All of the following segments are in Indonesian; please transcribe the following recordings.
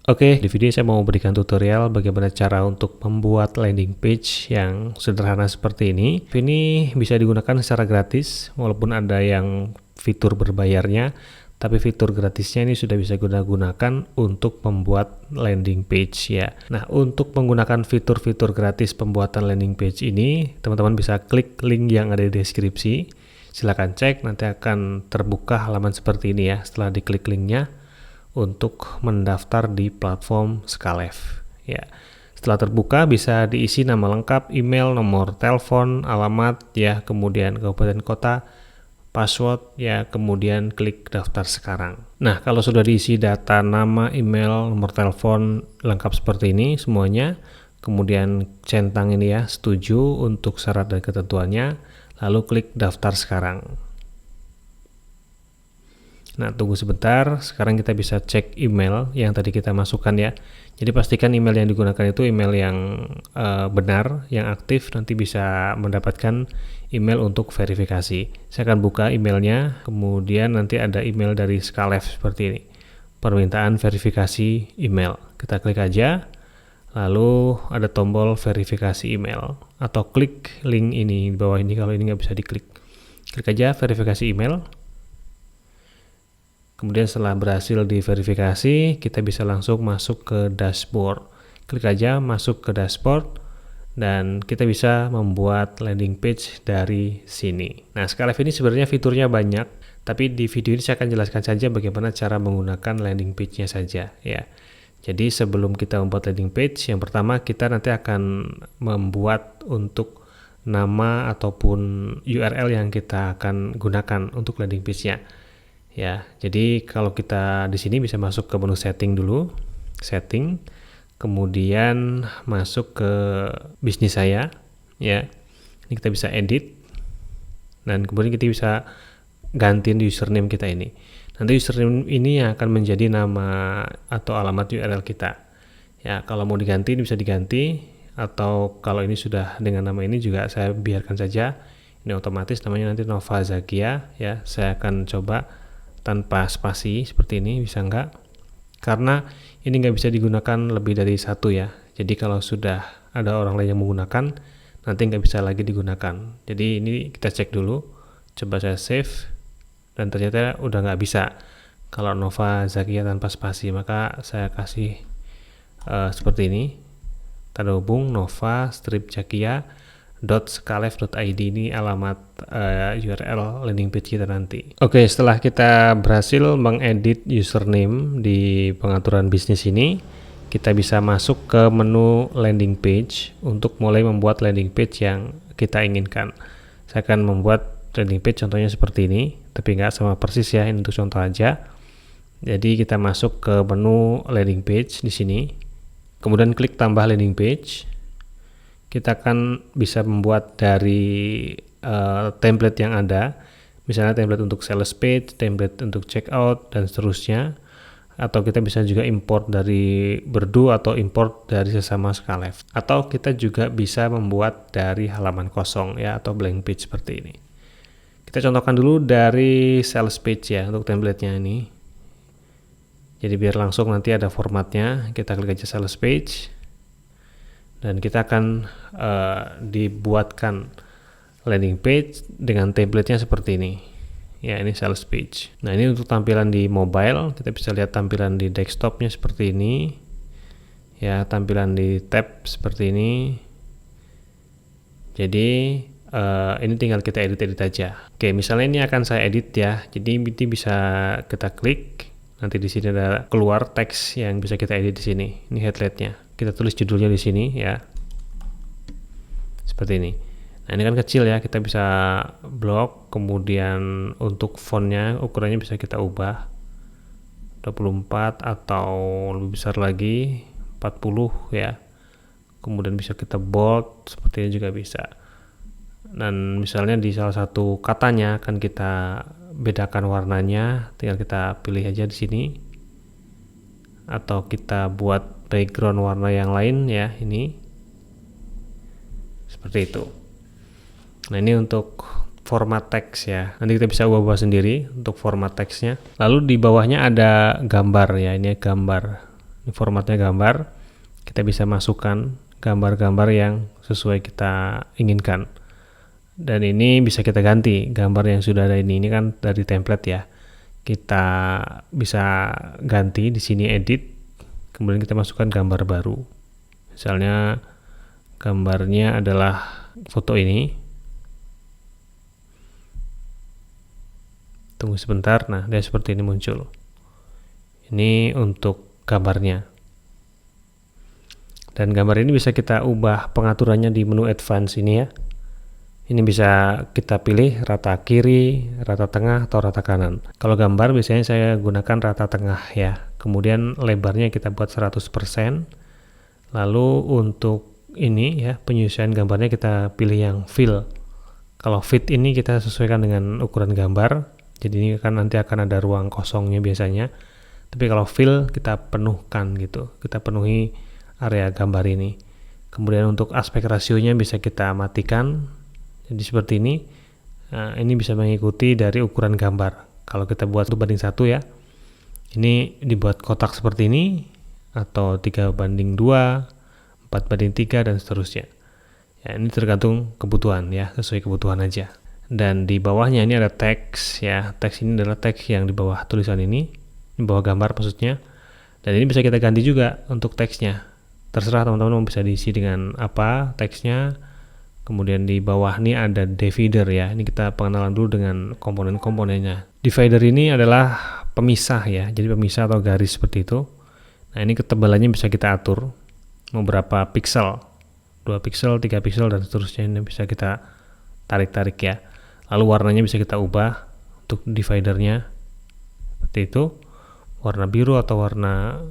Oke, di video saya mau berikan tutorial bagaimana cara untuk membuat landing page yang sederhana seperti ini. Ini bisa digunakan secara gratis, walaupun ada yang fitur berbayarnya, tapi fitur gratisnya ini sudah bisa gunakan untuk membuat landing page ya. Nah, untuk menggunakan fitur-fitur gratis pembuatan landing page ini, teman-teman bisa klik link yang ada di deskripsi. Silahkan cek, nanti akan terbuka halaman seperti ini ya setelah diklik linknya, untuk mendaftar di platform Skalev ya. Setelah terbuka bisa diisi nama lengkap, email, nomor telepon, alamat ya, kemudian kabupaten kota, password ya, kemudian klik daftar sekarang. Nah, kalau sudah diisi data nama, email, nomor telepon lengkap seperti ini semuanya, kemudian centang ini ya, setuju untuk syarat dan ketentuannya, lalu klik daftar sekarang. Nah, tunggu sebentar, sekarang kita bisa cek email yang tadi kita masukkan ya. Jadi pastikan email yang digunakan itu email yang benar, yang aktif, nanti bisa mendapatkan email untuk verifikasi. Saya akan buka emailnya, kemudian nanti ada email dari Skalev seperti ini. Permintaan verifikasi email. Kita klik aja, lalu ada tombol verifikasi email, atau klik link ini di bawah ini kalau ini nggak bisa diklik. Klik aja verifikasi email. Kemudian setelah berhasil diverifikasi, kita bisa langsung masuk ke dashboard. Klik aja masuk ke dashboard dan kita bisa membuat landing page dari sini. Nah, Skalev ini sebenarnya fiturnya banyak, tapi di video ini saya akan jelaskan saja bagaimana cara menggunakan landing page-nya saja ya. Jadi sebelum kita membuat landing page, yang pertama kita nanti akan membuat untuk nama ataupun URL yang kita akan gunakan untuk landing page-nya. Ya, jadi kalau kita di sini bisa masuk ke menu setting dulu, setting, kemudian masuk ke bisnis saya, ya. Ini kita bisa edit, dan kemudian kita bisa gantiin username kita ini. Nanti username ini yang akan menjadi nama atau alamat URL kita. Ya, kalau mau diganti bisa diganti, atau kalau ini sudah dengan nama ini juga saya biarkan saja. Ini otomatis namanya nanti Nova Zakia, ya. Saya akan coba tanpa spasi seperti ini, bisa enggak? Karena ini nggak bisa digunakan lebih dari satu ya. Jadi kalau sudah ada orang lain yang menggunakan, nanti nggak bisa lagi digunakan. Jadi ini kita cek dulu. Coba saya save, dan ternyata udah nggak bisa. Kalau Nova Zakia tanpa spasi, maka saya kasih seperti ini. Tanda hubung Nova Zakia .skalev.id, ini alamat URL landing page kita nanti. Oke, setelah kita berhasil mengedit username di pengaturan bisnis ini, kita bisa masuk ke menu landing page untuk mulai membuat landing page yang kita inginkan. Saya akan membuat landing page contohnya seperti ini, tapi nggak sama persis ya, ini untuk contoh aja. Jadi kita masuk ke menu landing page di sini, kemudian klik tambah landing page. Kita akan bisa membuat dari template yang ada, misalnya template untuk sales page, template untuk checkout, dan seterusnya. Atau kita bisa juga import dari Berdu atau import dari sesama Skalev. Atau kita juga bisa membuat dari halaman kosong ya, atau blank page seperti ini. Kita contohkan dulu dari sales page ya, untuk template-nya ini. Jadi biar langsung nanti ada formatnya, kita klik aja sales page. Dan kita akan dibuatkan landing page dengan template-nya seperti ini. Ya, ini sales page. Nah, ini untuk tampilan di mobile, kita bisa lihat tampilan di desktopnya seperti ini. Ya, tampilan di tab seperti ini. Jadi ini tinggal kita edit-edit aja. Oke, misalnya ini akan saya edit ya. Jadi ini bisa kita klik. Nanti di sini ada keluar teks yang bisa kita edit di sini. Ini headline-nya. Kita tulis judulnya di sini ya. Seperti ini. Nah, ini kan kecil ya, kita bisa blok, kemudian untuk fontnya ukurannya bisa kita ubah 24 atau lebih besar lagi 40 ya. Kemudian bisa kita bold, seperti ini juga bisa. Dan misalnya di salah satu katanya akan kita bedakan warnanya, tinggal kita pilih aja di sini. Atau kita buat background warna yang lain ya, ini. Seperti itu. Nah, ini untuk format teks ya. Nanti kita bisa ubah-ubah sendiri untuk format teksnya. Lalu di bawahnya ada gambar ya, ini gambar. Ini formatnya gambar. Kita bisa masukkan gambar-gambar yang sesuai kita inginkan. Dan ini bisa kita ganti gambar yang sudah ada ini kan dari template ya. Kita bisa ganti di sini edit, kemudian kita masukkan gambar baru. Misalnya gambarnya adalah foto ini. Tunggu sebentar, nah dia seperti ini muncul. Ini untuk gambarnya. Dan gambar ini bisa kita ubah pengaturannya di menu advance ini ya. Ini bisa kita pilih rata kiri, rata tengah, atau rata kanan. Kalau gambar biasanya saya gunakan rata tengah ya. Kemudian lebarnya kita buat 100%. Lalu untuk ini ya, penyesuaian gambarnya kita pilih yang fill. Kalau fit ini kita sesuaikan dengan ukuran gambar. Jadi ini kan nanti akan ada ruang kosongnya biasanya. Tapi kalau fill kita penuhkan gitu. Kita penuhi area gambar ini. Kemudian untuk aspek rasionya bisa kita matikan. Jadi seperti ini. Nah, ini bisa mengikuti dari ukuran gambar. Kalau kita buat 1:1 ya. Ini dibuat kotak seperti ini atau 3:2, 4:3 dan seterusnya. Ya, ini tergantung kebutuhan ya, sesuai kebutuhan aja. Dan di bawahnya ini ada teks ya. Teks ini adalah teks yang di bawah tulisan ini, di bawah gambar maksudnya. Dan ini bisa kita ganti juga untuk teksnya. Terserah teman-teman mau bisa diisi dengan apa teksnya. Kemudian di bawah ini ada divider ya. Ini kita pengenalan dulu dengan komponen-komponennya. Divider ini adalah pemisah ya. Jadi pemisah atau garis seperti itu. Nah, ini ketebalannya bisa kita atur. Mau berapa piksel? 2 piksel, 3 piksel dan seterusnya. Ini bisa kita tarik-tarik ya. Lalu warnanya bisa kita ubah untuk dividernya. Seperti itu. Warna biru atau warna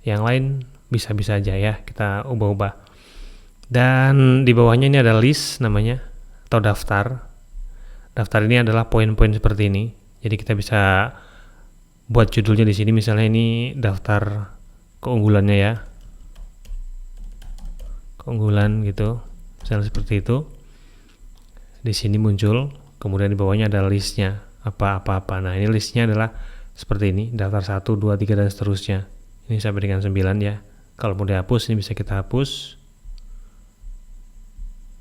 yang lain bisa-bisa aja ya. Kita ubah-ubah. Dan di bawahnya ini ada list namanya atau daftar. Daftar ini adalah poin-poin seperti ini. Jadi kita bisa buat judulnya di sini, misalnya ini daftar keunggulannya ya. Keunggulan gitu. Misalnya seperti itu. Di sini muncul, kemudian di bawahnya ada listnya apa-apa. Nah, ini listnya adalah seperti ini, daftar 1, 2, 3 dan seterusnya. Ini sampai dengan 9 ya. Kalau mau dihapus ini bisa kita hapus.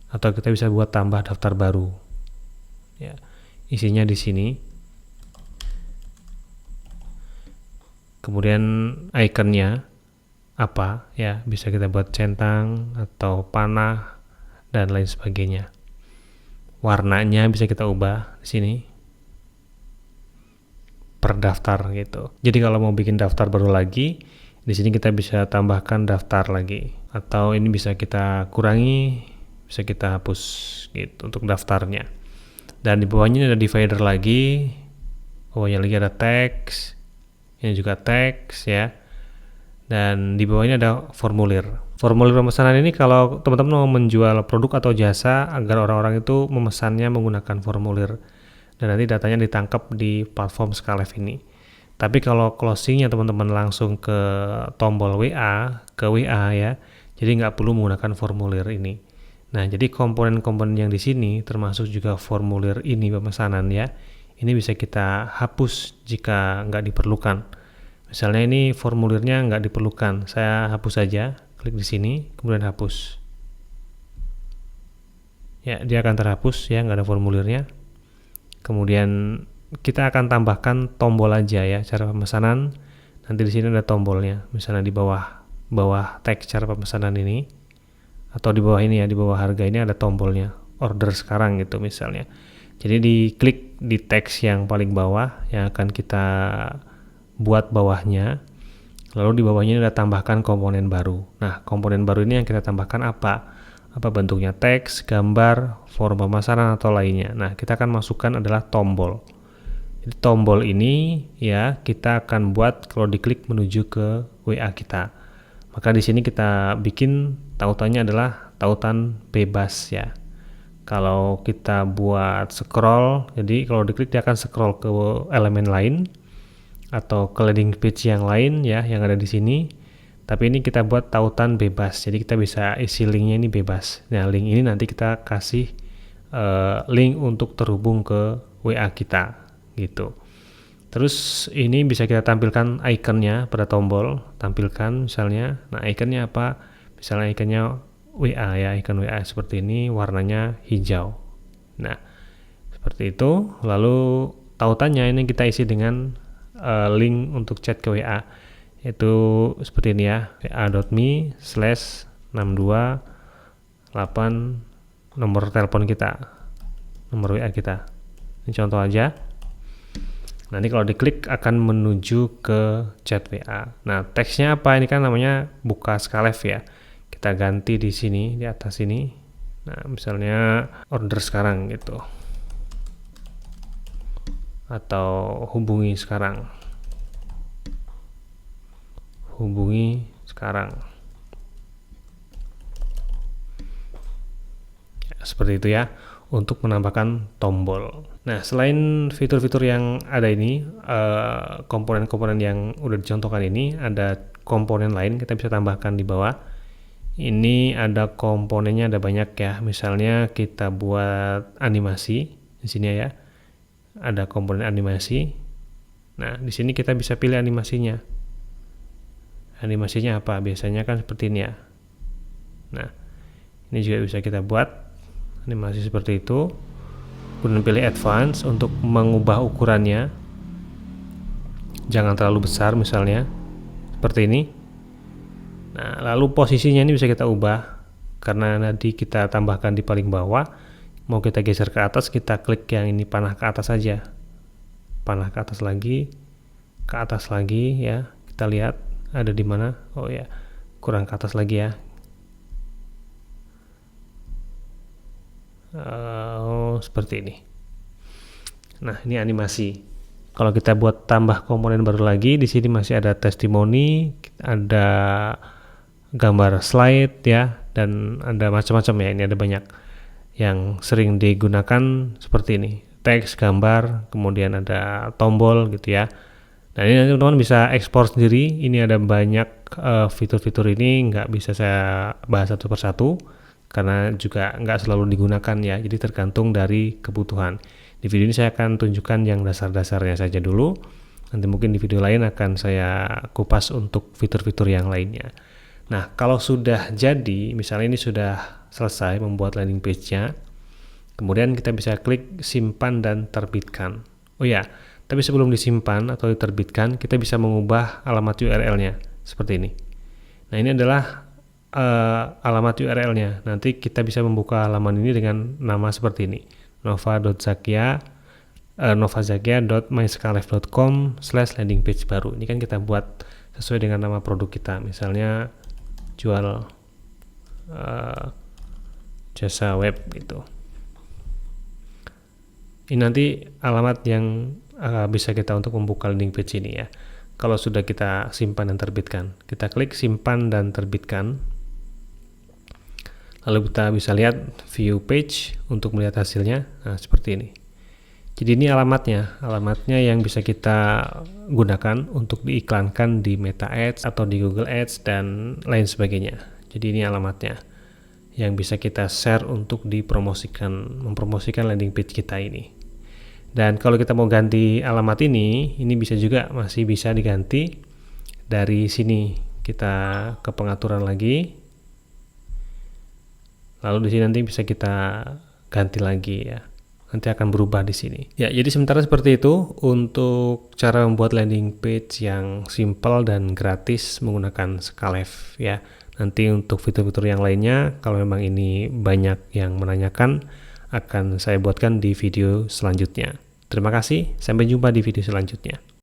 Atau kita bisa buat tambah daftar baru. Ya, isinya di sini. Kemudian ikonnya apa ya, bisa kita buat centang atau panah dan lain sebagainya. Warnanya bisa kita ubah di sini per daftar gitu. Jadi kalau mau bikin daftar baru lagi, di sini kita bisa tambahkan daftar lagi. Atau ini bisa kita kurangi, bisa kita hapus gitu untuk daftarnya. Dan di bawahnya ada divider lagi. Bawahnya lagi ada teks. Ini juga teks ya. Dan di bawahnya ada formulir. Formulir pemesanan ini kalau teman-teman mau menjual produk atau jasa agar orang-orang itu memesannya menggunakan formulir. Dan nanti datanya ditangkap di platform Skalef ini. Tapi kalau closingnya teman-teman langsung ke tombol WA, ke WA ya. Jadi nggak perlu menggunakan formulir ini. Nah, jadi komponen-komponen yang di sini termasuk juga formulir ini pemesanan ya. Ini bisa kita hapus jika nggak diperlukan. Misalnya ini formulirnya nggak diperlukan, saya hapus saja. Klik di sini, kemudian hapus. Ya, dia akan terhapus ya, nggak ada formulirnya. Kemudian kita akan tambahkan tombol aja ya, cara pemesanan. Nanti di sini ada tombolnya. Misalnya di bawah teks cara pemesanan ini. Atau di bawah ini ya, di bawah harga ini ada tombolnya, order sekarang gitu misalnya. Jadi diklik di teks yang paling bawah yang akan kita buat bawahnya. Lalu di bawahnya ada tambahkan komponen baru. Nah, komponen baru ini yang kita tambahkan apa? Apa bentuknya, teks, gambar, form pemasaran atau lainnya. Nah, kita akan masukkan adalah tombol. Jadi tombol ini ya kita akan buat kalau diklik menuju ke WA kita. Maka di sini kita bikin tautannya adalah tautan bebas ya. Kalau kita buat scroll, jadi kalau diklik dia akan scroll ke elemen lain atau ke landing page yang lain ya yang ada di sini. Tapi ini kita buat tautan bebas. Jadi kita bisa isi linknya ini bebas. Nah, link ini nanti kita kasih link untuk terhubung ke WA kita gitu. Terus ini bisa kita tampilkan ikonnya pada tombol, tampilkan misalnya. Nah, ikonnya apa? Misalnya ikonnya WA ya, ikon WA seperti ini, warnanya hijau. Nah, seperti itu. Lalu tautannya ini kita isi dengan link untuk chat ke WA, yaitu seperti ini ya, wa.me/628 nomor telepon kita, nomor WA kita. Ini contoh aja. Nanti kalau diklik akan menuju ke chat WA. Nah, teksnya apa? Ini kan namanya buka Skalef ya. Kita ganti di sini, di atas ini. Nah, misalnya order sekarang gitu. Atau hubungi sekarang. Hubungi sekarang. Ya, seperti itu ya, untuk menambahkan tombol. Nah, selain fitur-fitur yang ada ini, komponen-komponen yang udah dicontohkan ini, ada komponen lain kita bisa tambahkan di bawah. Ini ada komponennya, ada banyak ya. Misalnya kita buat animasi di sini ya. Ada komponen animasi. Nah, di sini kita bisa pilih animasinya. Animasinya apa? Biasanya kan seperti ini ya. Nah, ini juga bisa kita buat animasi seperti itu. Kemudian pilih advance untuk mengubah ukurannya. Jangan terlalu besar misalnya. Seperti ini. Nah, lalu posisinya ini bisa kita ubah. Karena nanti kita tambahkan di paling bawah. Mau kita geser ke atas, kita klik yang ini panah ke atas saja. Panah ke atas lagi ya. Kita lihat ada di mana. Oh ya, kurang ke atas lagi ya. Seperti ini. Nah, ini animasi. Kalau kita buat tambah komponen baru lagi, di sini masih ada testimoni, ada gambar slide ya, dan ada macam-macam ya. Ini ada banyak yang sering digunakan seperti ini, teks, gambar, kemudian ada tombol gitu ya. Nah, ini nanti teman-teman bisa ekspor sendiri. Ini ada banyak fitur-fitur ini, nggak bisa saya bahas satu persatu karena juga nggak selalu digunakan ya, jadi tergantung dari kebutuhan. Di video ini saya akan tunjukkan yang dasar-dasarnya saja dulu, nanti mungkin di video lain akan saya kupas untuk fitur-fitur yang lainnya. Nah, kalau sudah jadi, misalnya ini sudah selesai membuat landing page-nya, kemudian kita bisa klik simpan dan terbitkan. Oh ya, tapi sebelum disimpan atau diterbitkan, kita bisa mengubah alamat URL-nya seperti ini. Nah, ini adalah alamat URL-nya. Nanti kita bisa membuka halaman ini dengan nama seperti ini, novazakia.myskalef.com/landing page baru. Ini kan kita buat sesuai dengan nama produk kita, misalnya jual jasa web gitu. Ini nanti alamat yang bisa kita untuk membuka landing page ini ya. Kalau sudah kita simpan dan terbitkan, kita klik simpan dan terbitkan. Lalu kita bisa lihat view page untuk melihat hasilnya. Nah, seperti ini. Jadi ini alamatnya yang bisa kita gunakan untuk diiklankan di Meta Ads atau di Google Ads dan lain sebagainya. Jadi ini alamatnya yang bisa kita share untuk mempromosikan landing page kita ini. Dan kalau kita mau ganti alamat ini bisa juga masih bisa diganti dari sini. Kita ke pengaturan lagi. Lalu di sini nanti bisa kita ganti lagi ya. Nanti akan berubah di sini. Ya, jadi sementara seperti itu untuk cara membuat landing page yang simple dan gratis menggunakan Skalef ya. Nanti untuk fitur-fitur yang lainnya, kalau memang ini banyak yang menanyakan, akan saya buatkan di video selanjutnya. Terima kasih, sampai jumpa di video selanjutnya.